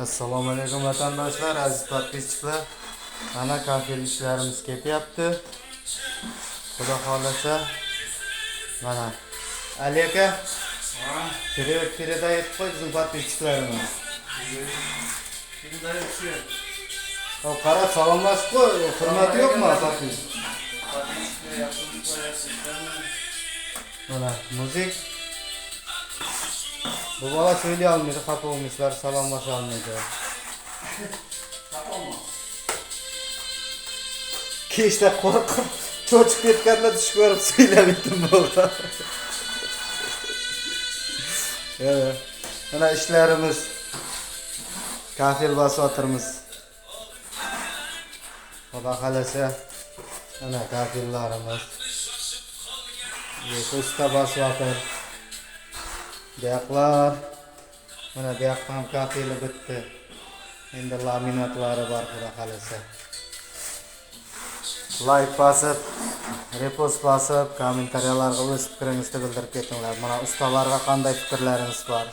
Assalomu alaykum vatandoshlar, aziz podpischilar. Mana kafel ishlarimiz ketyapti. Xudo xolasa. Mana Ali aka, передает qo'y bizning podpischilarimiz. Qara salomlashib qo'y, hurmat yo'qmi podpis? Mana muzik. Bu bola söyley olmaydi, xafa olmuşlar, salomlasha olmaydi. Kechda qo'rqib, cho'chib ketganda tushib ko'rib söylemedim bola. Evet. Mana ishlarimiz, kafel basotimiz. Xudo xolasa, mana kafellarimiz. Usta basotir. Buyoqlar. Mana bu yoqda ham kafeli bitdi. Endi laminatlari bor, xudo xolasa. Like bosib, repost bosib, kommentariyalarga o'z fikringizni bildirib ketinglar. Mana ustalarga qanday fikrlaringiz bor?